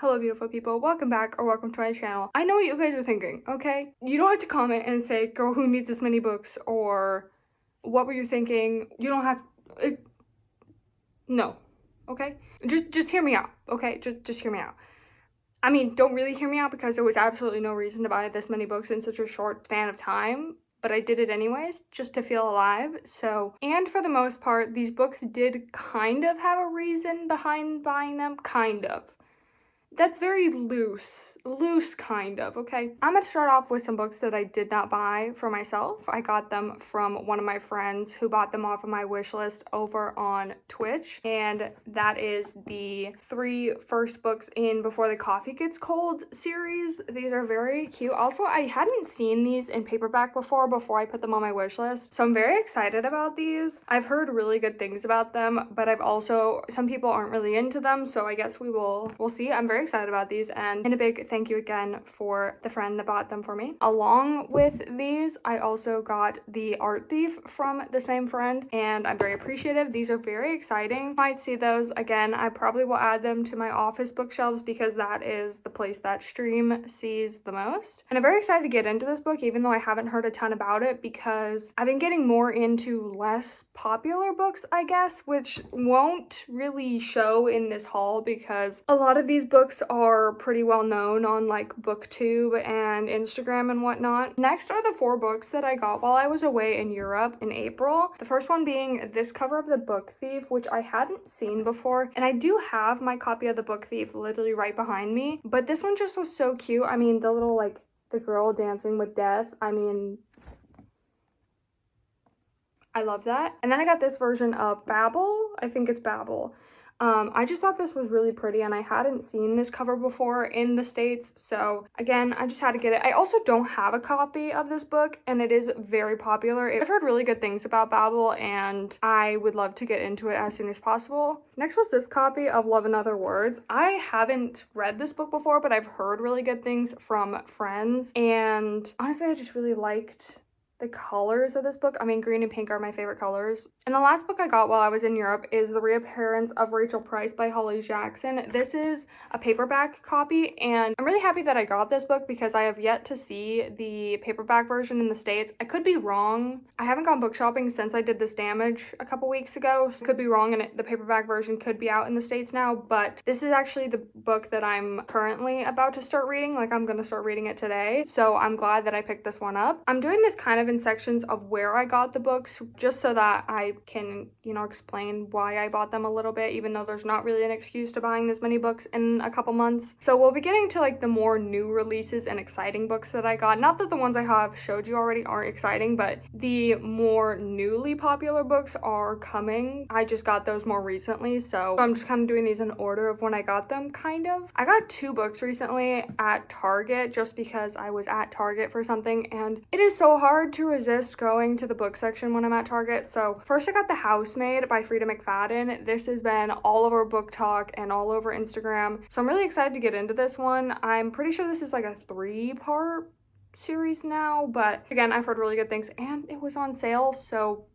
Hello beautiful people, welcome back or welcome to my channel. I know what you guys are thinking, okay? You don't have to comment and say, girl, who needs this many books, or what were you thinking? You don't have, no, okay? Just hear me out, okay? Just hear me out. I mean, don't really hear me out because there was absolutely no reason to buy this many books in such a short span of time, but I did it anyways, just to feel alive. So, and for the most part, these books did kind of have a reason behind buying them, kind of. That's very loose kind of, okay? I'm gonna start off with some books that I did not buy for myself. I got them from one of my friends who bought them off of my wish list over on Twitch, and that is the 3 first books in Before the Coffee Gets Cold series. These are very cute. Also, I hadn't seen these in paperback before I put them on my wish list, so I'm very excited about these. I've heard really good things about them, but I've also, some people aren't really into them, so I guess we'll see. I'm very excited about these, and a big thank you again for the friend that bought them for me. Along with these, I also got The Art Thief from the same friend, and I'm very appreciative. These are very exciting. You might see those again. I probably will add them to my office bookshelves because that is the place that stream sees the most. And I'm very excited to get into this book, even though I haven't heard a ton about it, because I've been getting more into less popular books, I guess, which won't really show in this haul because a lot of these books are pretty well known on like BookTube and Instagram and whatnot. Next are the 4 books that I got while I was away in Europe in April. The first one being this cover of The Book Thief, which I hadn't seen before, and I do have my copy of The Book Thief literally right behind me, but this one just was so cute. I mean, the little like the girl dancing with death, I mean, I love that. And then I got this version of Babel. I think it's Babel. I just thought this was really pretty, and I hadn't seen this cover before in the States, so again, I just had to get it. I also don't have a copy of this book, and it is very popular. I've heard really good things about Babel, and I would love to get into it as soon as possible. Next was this copy of Love and Other Words. I haven't read this book before, but I've heard really good things from friends, and honestly, I just really liked the colors of this book. I mean, green and pink are my favorite colors. And the last book I got while I was in Europe is The Reappearance of Rachel Price by Holly Jackson. This is a paperback copy, and I'm really happy that I got this book because I have yet to see the paperback version in the States. I could be wrong. I haven't gone book shopping since I did This Damage a couple weeks ago. So I could be wrong, and the paperback version could be out in the States now, but this is actually the book that I'm currently about to start reading. Like, I'm gonna start reading it today, so I'm glad that I picked this one up. I'm doing this kind of in sections of where I got the books just so that I can, you know, explain why I bought them a little bit, even though there's not really an excuse to buying this many books in a couple months. So we'll be getting to like the more new releases and exciting books that I got. Not that the ones I have showed you already aren't exciting, but the more newly popular books are coming. I just got those more recently, so I'm just kind of doing these in order of when I got them, kind of. I got 2 books recently at Target just because I was at Target for something, and it is so hard to resist going to the book section when I'm at Target. So first I got The Housemaid by Freida McFadden. This has been all over Book Talk and all over Instagram, so I'm really excited to get into this one. I'm pretty sure this is like a 3-part series now, but again, I've heard really good things, and it was on sale, so,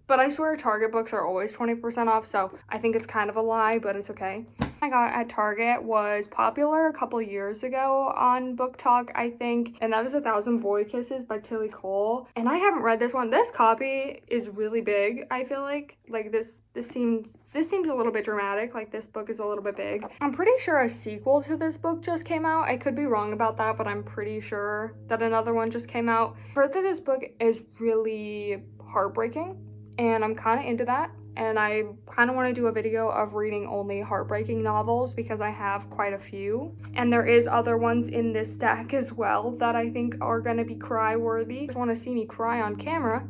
but I swear Target books are always 20% off, so I think it's kind of a lie, but it's okay. I got at Target was Popular a couple years ago on Book Talk, I think, and that was 1,000 Boy Kisses by Tilly Cole, and I haven't read this one. This copy is really big. I feel like this seems a little bit dramatic. Like, this book is a little bit big. I'm pretty sure a sequel to this book just came out. I could be wrong about that, but I'm pretty sure that another one just came out. I've heard that this book is really heartbreaking, and I'm kind of into that. And I kind of want to do a video of reading only heartbreaking novels because I have quite a few. And there is other ones in this stack as well that I think are going to be cry-worthy. If you want to see me cry on camera,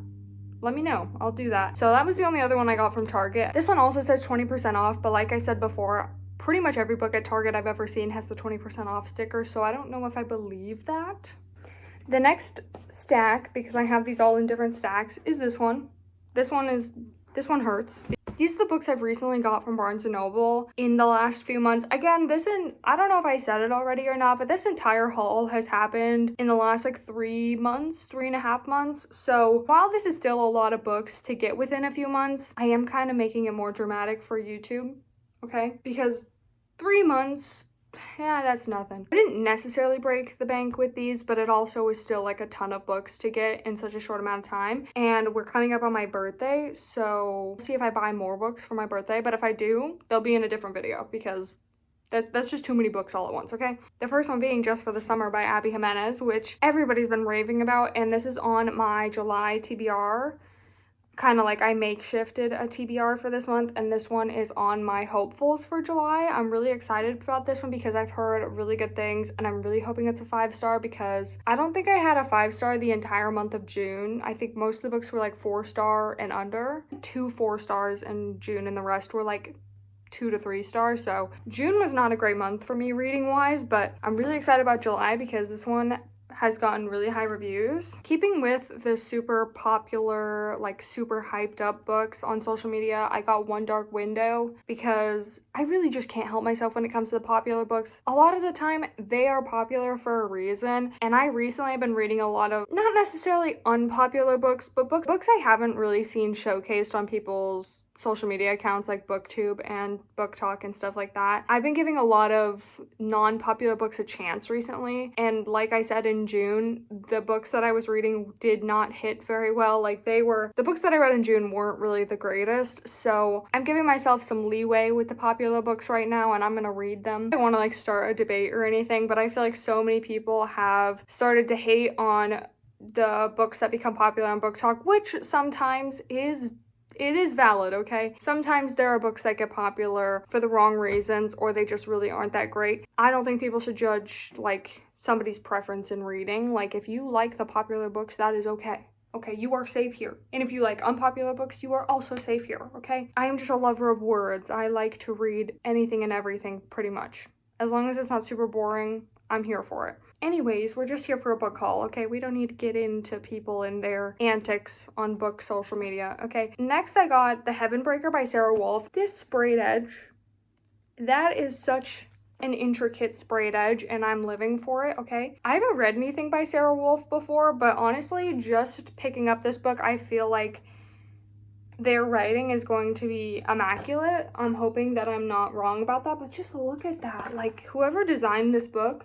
let me know. I'll do that. So that was the only other one I got from Target. This one also says 20% off, but like I said before, pretty much every book at Target I've ever seen has the 20% off sticker, so I don't know if I believe that. The next stack, because I have these all in different stacks, is this one. This one hurts. These are the books I've recently got from Barnes & Noble in the last few months. Again, I don't know if I said it already or not, but this entire haul has happened in the last like 3.5 months. So while this is still a lot of books to get within a few months, I am kind of making it more dramatic for YouTube, okay? Because 3 months yeah, that's nothing. I didn't necessarily break the bank with these, but it also was still like a ton of books to get in such a short amount of time. And we're coming up on my birthday, so see if I buy more books for my birthday. But if I do, they'll be in a different video because that's just too many books all at once, okay? The first one being Just for the Summer by Abby Jimenez, which everybody's been raving about, and this is on my July TBR. Kind of like I makeshifted a TBR for this month, and this one is on my hopefuls for July. I'm really excited about this one because I've heard really good things, and I'm really hoping it's a 5-star because I don't think I had a 5-star the entire month of June. I think most of the books were like 4-star and under. 2 4-stars in June, and the rest were like 2 to 3 stars. So June was not a great month for me reading wise, but I'm really excited about July because this one has gotten really high reviews. Keeping with the super popular, like super hyped up books on social media, I got One Dark Window because I really just can't help myself when it comes to the popular books. A lot of the time they are popular for a reason, and I recently have been reading a lot of not necessarily unpopular books, but books I haven't really seen showcased on people's social media accounts like BookTube and BookTok and stuff like that. I've been giving a lot of non-popular books a chance recently, and like I said in June, the books that I was reading did not hit very well. Like the books that I read in June weren't really the greatest, so I'm giving myself some leeway with the popular books right now, and I'm gonna read them. I don't want to like start a debate or anything, but I feel like so many people have started to hate on the books that become popular on BookTok, which sometimes it is valid, okay? Sometimes there are books that get popular for the wrong reasons, or they just really aren't that great. I don't think people should judge like somebody's preference in reading. Like if you like the popular books, that is okay. Okay, you are safe here. And if you like unpopular books, you are also safe here, okay? I am just a lover of words. I like to read anything and everything pretty much. As long as it's not super boring, I'm here for it. Anyways, we're just here for a book haul, okay? We don't need to get into people and their antics on book social media, okay? Next, I got The Heavenbreaker by Sarah Wolf. This sprayed edge, that is such an intricate sprayed edge, and I'm living for it, okay? I haven't read anything by Sarah Wolf before, but honestly, just picking up this book, I feel like their writing is going to be immaculate. I'm hoping that I'm not wrong about that, but just look at that. Like, whoever designed this book,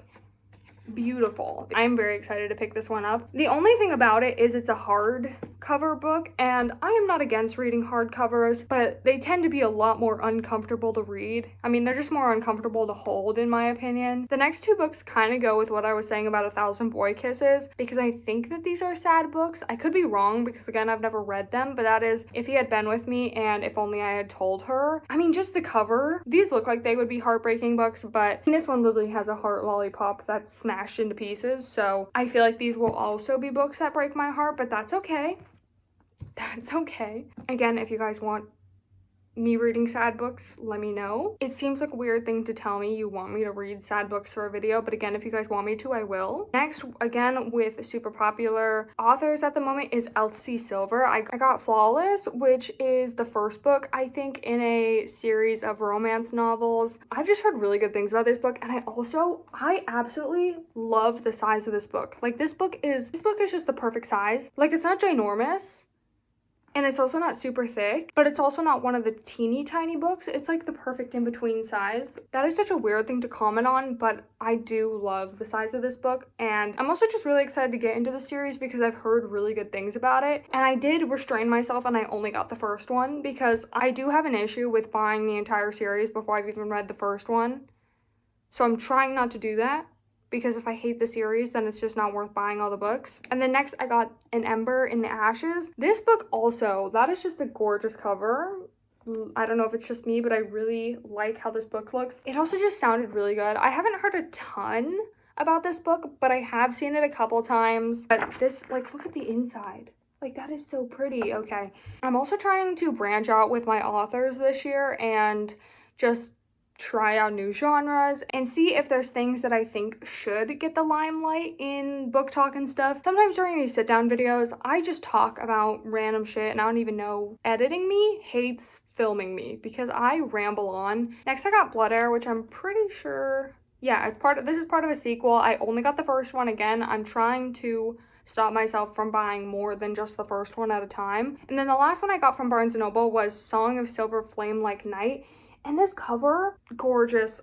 beautiful. I'm very excited to pick this one up. The only thing about it is it's a hardcover book, and I am not against reading hardcovers, but they tend to be a lot more uncomfortable to read. I mean, they're just more uncomfortable to hold, in my opinion. The next 2 books kind of go with what I was saying about 1,000 Boy Kisses, because I think that these are sad books. I could be wrong because, again, I've never read them, but that is If He Had Been With Me and If Only I Had Told Her. I mean, just the cover. These look like they would be heartbreaking books, but this one literally has a heart lollipop that's smashed into pieces, so I feel like these will also be books that break my heart, but that's okay. That's okay. Again, if you guys want me reading sad books, let me know. It seems like a weird thing to tell me you want me to read sad books for a video, but again, if you guys want me to, I will. Next, again, with super popular authors at the moment is Elsie Silver. I got Flawless, which is the first book, I think, in a series of romance novels. I've just heard really good things about this book, and I absolutely love the size of this book. Like, this book is just the perfect size. Like, it's not ginormous, and it's also not super thick, but it's also not one of the teeny tiny books. It's like the perfect in-between size. That is such a weird thing to comment on, but I do love the size of this book. And I'm also just really excited to get into the series because I've heard really good things about it. And I did restrain myself, and I only got the first one because I do have an issue with buying the entire series before I've even read the first one. So I'm trying not to do that, because if I hate the series, then it's just not worth buying all the books. And then next, I got An Ember in the Ashes. This book also, that is just a gorgeous cover. I don't know if it's just me, but I really like how this book looks. It also just sounded really good. I haven't heard a ton about this book, but I have seen it a couple times. But this, like, look at the inside. Like, that is so pretty. Okay. I'm also trying to branch out with my authors this year and just try out new genres and see if there's things that I think should get the limelight in book talk and stuff. Sometimes during these sit down videos, I just talk about random shit, and I don't even know. Editing me hates filming me because I ramble on. Next, I got Blood Air, which I'm pretty sure, yeah, this is part of a sequel. I only got the first one. Again, I'm trying to stop myself from buying more than just the first one at a time. And then the last one I got from Barnes & Noble was Song of Silver Flame Like Night. And this cover, gorgeous.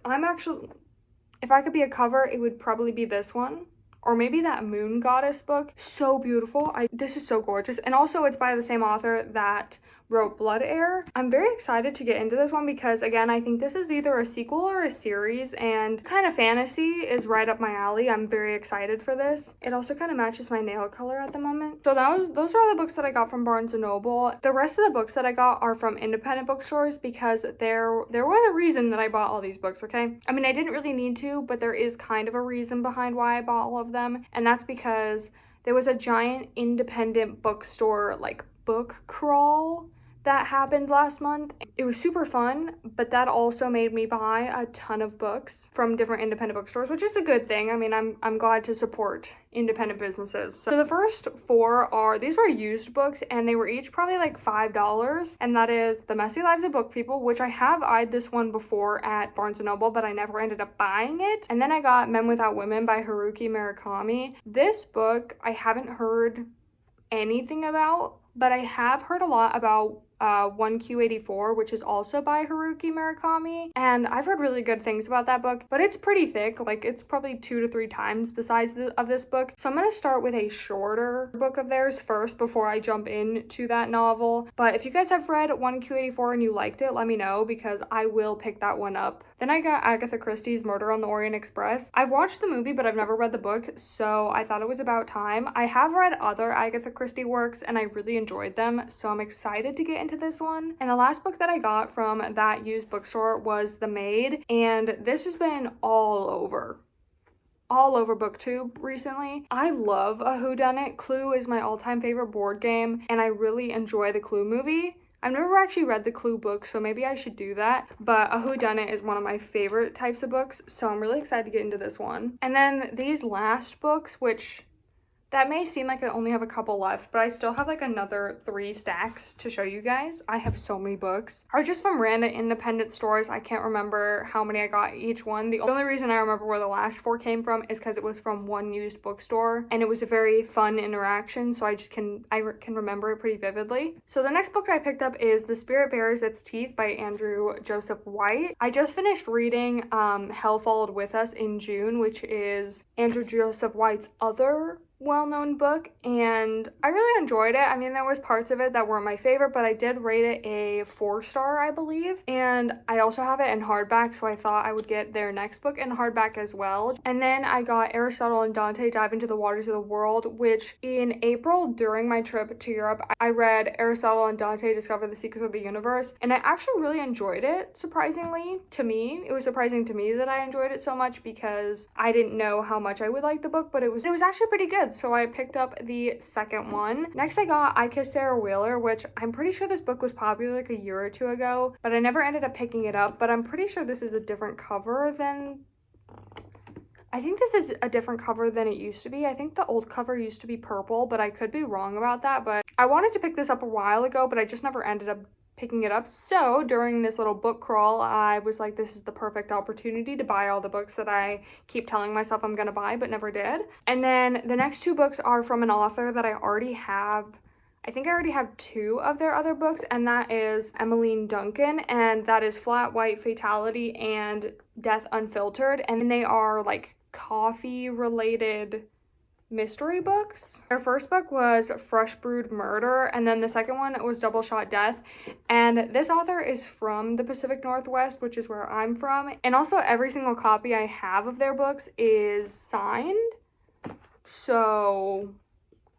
if I could be a cover, it would probably be this one. Or maybe that Moon Goddess book. So beautiful. This is so gorgeous. And also it's by the same author that wrote Blood Heir. I'm very excited to get into this one because, again, I think this is either a sequel or a series, and kind of fantasy is right up my alley. I'm very excited for this. It also kind of matches my nail color at the moment. So those are all the books that I got from Barnes & Noble. The rest of the books that I got are from independent bookstores because there was a reason that I bought all these books, okay? I mean, I didn't really need to, but there is kind of a reason behind why I bought all of them, and that's because there was a giant independent bookstore, like, book crawl that happened last month. It was super fun, but that also made me buy a ton of books from different independent bookstores, which is a good thing. I mean, I'm glad to support independent businesses. So the first four these were used books, and they were each probably like $5, and that is The Messy Lives of Book People, which I have eyed this one before at Barnes & Noble, but I never ended up buying it. And then I got Men Without Women by Haruki Murakami. This book I haven't heard anything about, but I have heard a lot about 1Q84, which is also by Haruki Murakami, and I've heard really good things about that book, but it's pretty thick. Like, it's probably 2 to 3 times the size of this book. So I'm gonna start with a shorter book of theirs first before I jump into that novel. But if you guys have read 1Q84 and you liked it, let me know, because I will pick that one up. Then I got Agatha Christie's Murder on the Orient Express. I've watched the movie, but I've never read the book, so I thought it was about time. I have read other Agatha Christie works, and I really enjoyed them, so I'm excited to get into this one. And the last book that I got from that used bookstore was The Maid, and this has been all over booktube recently. I love a whodunit. Clue is my all-time favorite board game, and I really enjoy the Clue movie. I've never actually read the Clue book, so maybe I should do that, but a whodunit is one of my favorite types of books, so I'm really excited to get into this one. And then these last books, which that may seem like I only have a couple left, but I still have like another 3 stacks to show you guys. I have so many books. Are just from random independent stores. I can't remember how many I got each one. The only reason I remember where the last 4 came from is because it was from one used bookstore, and it was a very fun interaction, so I can remember it pretty vividly. So the next book I picked up is The Spirit Bears Its Teeth by Andrew Joseph White. I just finished reading Hell Followed With Us in June, which is Andrew Joseph White's other well-known book, and I really enjoyed it. I mean, there was parts of it that weren't my favorite, but I did rate it a 4-star, I believe, and I also have it in hardback, so I thought I would get their next book in hardback as well. And then I got Aristotle and Dante Dive into the Waters of the World, which in April, during my trip to Europe, I read Aristotle and Dante Discover the Secrets of the Universe, and I actually really enjoyed it, surprisingly to me. It was surprising to me that I enjoyed it so much because I didn't know how much I would like the book, but it was actually pretty good. So I picked up the second one. Next I got I Kissed Sarah Wheeler, which I'm pretty sure this book was popular like a year or 2 ago, but I never ended up picking it up. But I'm pretty sure this is a different cover than... I think this is a different cover than it used to be. I think the old cover used to be purple, but I could be wrong about that. But I wanted to pick this up a while ago, but I just never ended up picking it up. So during this little book crawl, I was like, this is the perfect opportunity to buy all the books that I keep telling myself I'm gonna buy but never did. And then the next 2 books are from an author that I already have. I think I already have 2 of their other books, and that is Emmeline Duncan, and that is Flat White Fatality and Death Unfiltered, and they are like coffee related mystery books. Their first book was Fresh Brewed Murder, and then the second one was Double Shot Death, and this author is from the Pacific Northwest, which is where I'm from, and also every single copy I have of their books is signed, so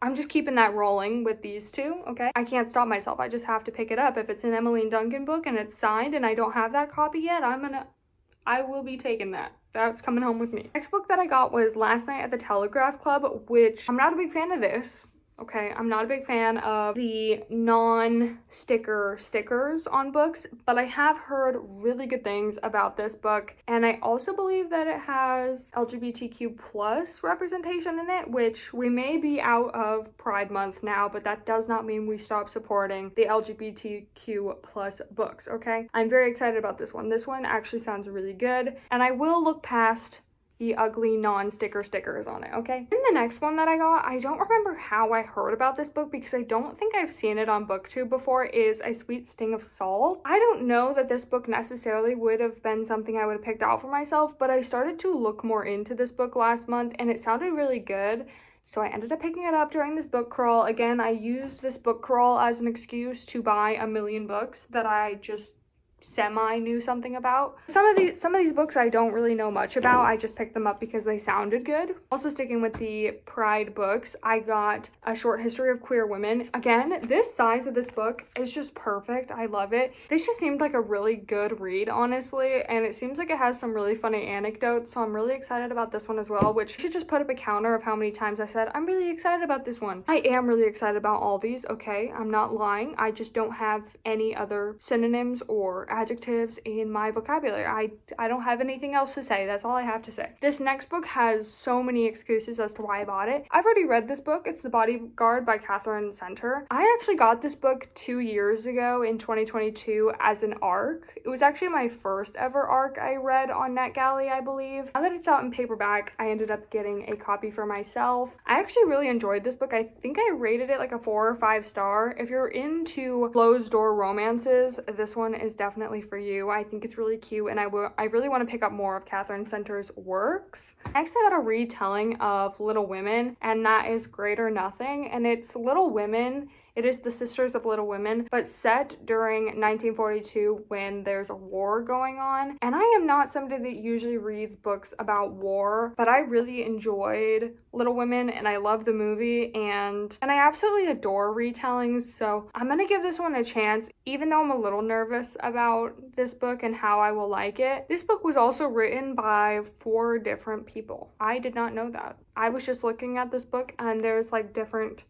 I'm just keeping that rolling with these 2, okay? I can't stop myself. I just have to pick it up. If it's an Emmeline Duncan book and it's signed and I don't have that copy yet, I will be taking that. That's coming home with me. Next book that I got was Last Night at the Telegraph Club, which I'm not a big fan of this. Okay, I'm not a big fan of the non-sticker stickers on books, but I have heard really good things about this book, and I also believe that it has LGBTQ plus representation in it, which we may be out of Pride Month now, but that does not mean we stop supporting the LGBTQ plus books, okay? I'm very excited about this one. This one actually sounds really good, and I will look past the ugly non-sticker stickers on it, okay? And the next one that I got, I don't remember how I heard about this book because I don't think I've seen it on BookTube before, is A Sweet Sting of Salt. I don't know that this book necessarily would have been something I would have picked out for myself, but I started to look more into this book last month and it sounded really good. So I ended up picking it up during this book crawl. Again, I used this book crawl as an excuse to buy a million books that I just semi knew something about. Some of these books I don't really know much about. I just picked them up because they sounded good. Also sticking with the Pride books, I got A Short History of Queer Women. Again, this size of this book is just perfect. I love it. This just seemed like a really good read, honestly, and it seems like it has some really funny anecdotes, so I'm really excited about this one as well, which I should just put up a counter of how many times I said I'm really excited about this one. I am really excited about all these, okay? I'm not lying. I just don't have any other synonyms or adjectives in my vocabulary. I don't have anything else to say. That's all I have to say. This next book has so many excuses as to why I bought it. I've already read this book. It's The Bodyguard by Catherine Center. I actually got this book 2 years ago in 2022 as an ARC. It was actually my first ever ARC I read on NetGalley, I believe. Now that it's out in paperback, I ended up getting a copy for myself. I actually really enjoyed this book. I think I rated it like a 4 or 5 star. If you're into closed door romances, this one is definitely for you. I think it's really cute and I really want to pick up more of Catherine Center's works. Next, I got a retelling of Little Women, and that is Great or Nothing, and it's Little Women. It is the Sisters of Little Women, but set during 1942 when there's a war going on. And I am not somebody that usually reads books about war, but I really enjoyed Little Women and I love the movie and I absolutely adore retellings. So I'm gonna give this one a chance, even though I'm a little nervous about this book and how I will like it. This book was also written by 4 different people. I did not know that. I was just looking at this book and there's like different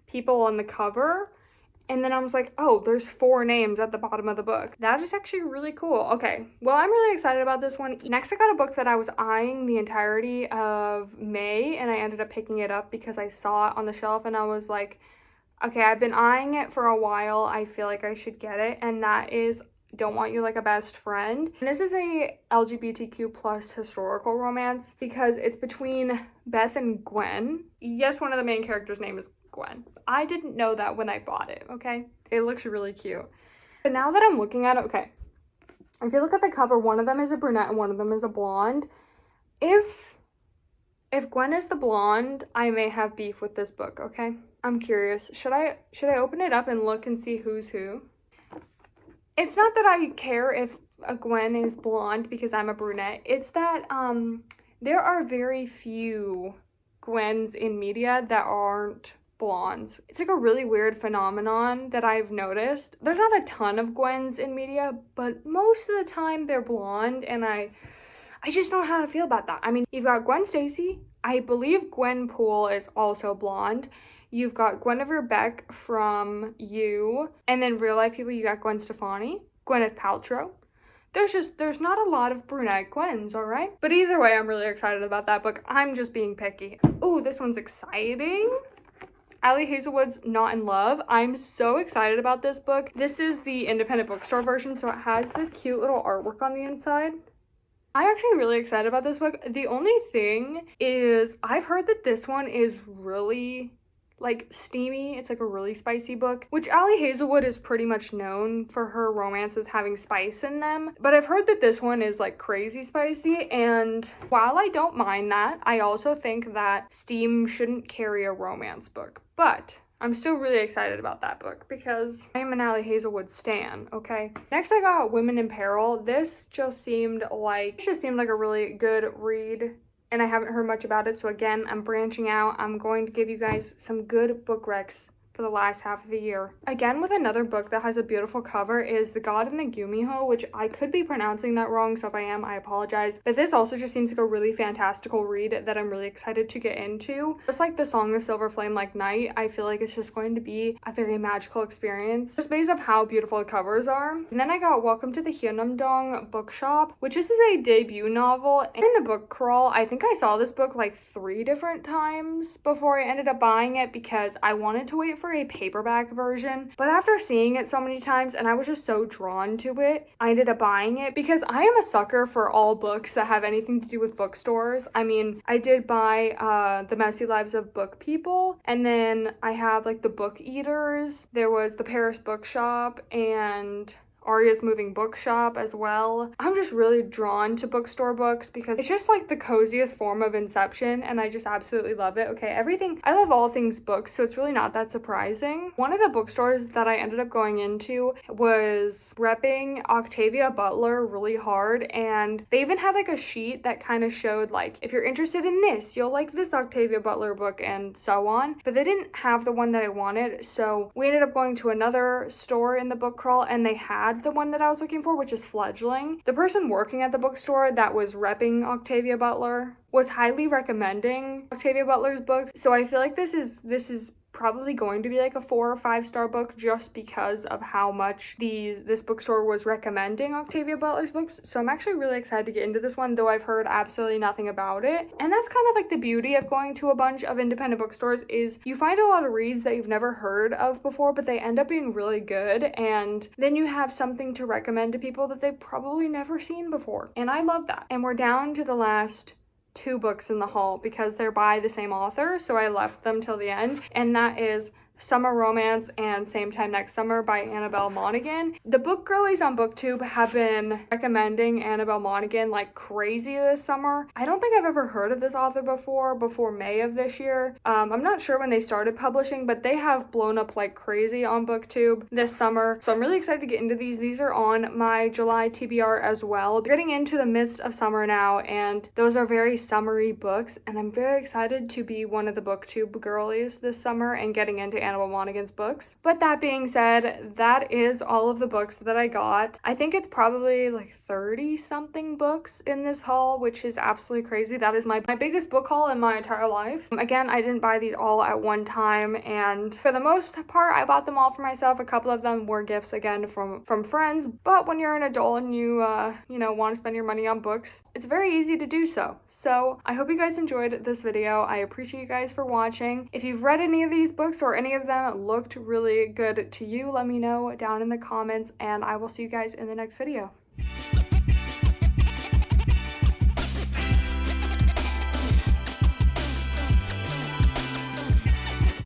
people on the cover, and then I was like, oh, there's 4 names at the bottom of the book. That is actually really cool. Okay, well, I'm really excited about this one. Next, I got a book that I was eyeing the entirety of May, and I ended up picking it up because I saw it on the shelf and I was like, okay, I've been eyeing it for a while. I feel like I should get it, and that is Don't Want You Like a Best Friend. And this is a LGBTQ plus historical romance because it's between Beth and Gwen. Yes, one of the main characters' name is Gwen. I didn't know that when I bought it, okay? It looks really cute. But now that I'm looking at it, okay, if you look at the cover, one of them is a brunette and one of them is a blonde. If Gwen is the blonde, I may have beef with this book, okay? I'm curious. Should I open it up and look and see who's who? It's not that I care if a Gwen is blonde because I'm a brunette. It's that there are very few Gwens in media that aren't blondes. It's like a really weird phenomenon that I've noticed. There's not a ton of Gwens in media, but most of the time they're blonde, and I just don't know how to feel about that. I mean, you've got Gwen Stacy. I believe Gwen Poole is also blonde. You've got Guinevere Beck from You, and then real life people, you got Gwen Stefani, Gwyneth Paltrow. There's not a lot of brunette Gwens, all right? But either way, I'm really excited about that book. I'm just being picky. Ooh, this one's exciting. Ali Hazelwood's Not in Love. I'm so excited about this book. This is the independent bookstore version, so it has this cute little artwork on the inside. I'm actually really excited about this book. The only thing is I've heard that this one is really like steamy. It's like a really spicy book, which Ali Hazelwood is pretty much known for her romances having spice in them. But I've heard that this one is like crazy spicy, and while I don't mind that, I also think that steam shouldn't carry a romance book. But I'm still really excited about that book because I am an Ali Hazelwood stan, okay? Next, I got Women in Peril. This just seemed like a really good read, and I haven't heard much about it, so again, I'm branching out. I'm going to give you guys some good book recs for the last half of the year. Again, with another book that has a beautiful cover is The God in the Gumiho, which I could be pronouncing that wrong, so if I am, I apologize. But this also just seems like a really fantastical read that I'm really excited to get into. Just like The Song of Silver Flame Like Night, I feel like it's just going to be a very magical experience, just based off how beautiful the covers are. And then I got Welcome to the Hamdon Bookshop, which this is a debut novel. And in the book crawl, I think I saw this book like 3 different times before I ended up buying it because I wanted to wait for for a paperback version, but after seeing it so many times and I was just so drawn to it, I ended up buying it because I am a sucker for all books that have anything to do with bookstores. I mean, I did buy The Messy Lives of Book People, and then I have like the Book Eaters. There was the Paris Bookshop and Aria's Moving Bookshop as well. I'm just really drawn to bookstore books because it's just like the coziest form of inception, and I just absolutely love it. Okay, everything, I love all things books, so it's really not that surprising. One of the bookstores that I ended up going into was repping Octavia Butler really hard, and they even had like a sheet that kind of showed like, if you're interested in this, you'll like this Octavia Butler book and so on, but they didn't have the one that I wanted, so we ended up going to another store in the book crawl and they had the one that I was looking for, which is Fledgling. The person working at the bookstore that was repping Octavia Butler was highly recommending Octavia Butler's books, so I feel like this is probably going to be like a 4 or 5 star book just because of how much this bookstore was recommending Octavia Butler's books. So I'm actually really excited to get into this one, though I've heard absolutely nothing about it. And that's kind of like the beauty of going to a bunch of independent bookstores, is you find a lot of reads that you've never heard of before, but they end up being really good, and then you have something to recommend to people that they've probably never seen before, and I love that. And we're down to the last 2 books in the haul because they're by the same author, so I left them till the end, and that is Summer Romance and Same Time Next Summer by Annabelle Monaghan. The book girlies on BookTube have been recommending Annabelle Monaghan like crazy this summer. I don't think I've ever heard of this author before May of this year. I'm not sure when they started publishing, but they have blown up like crazy on BookTube this summer, so I'm really excited to get into these. These are on my July TBR as well. We're getting into the midst of summer now, and those are very summery books, and I'm very excited to be one of the BookTube girlies this summer and getting into Annabelle Monaghan's books. But that being said, that is all of the books that I got. I think it's probably like 30 something books in this haul, which is absolutely crazy. That is my biggest book haul in my entire life. Again, I didn't buy these all at one time, and for the most part I bought them all for myself. A couple of them were gifts, again, from friends, but when you're an adult and you know, want to spend your money on books, it's very easy to do so. So I hope you guys enjoyed this video. I appreciate you guys for watching. If you've read any of these books or any of them looked really good to you, let me know down in the comments, and I will see you guys in the next video.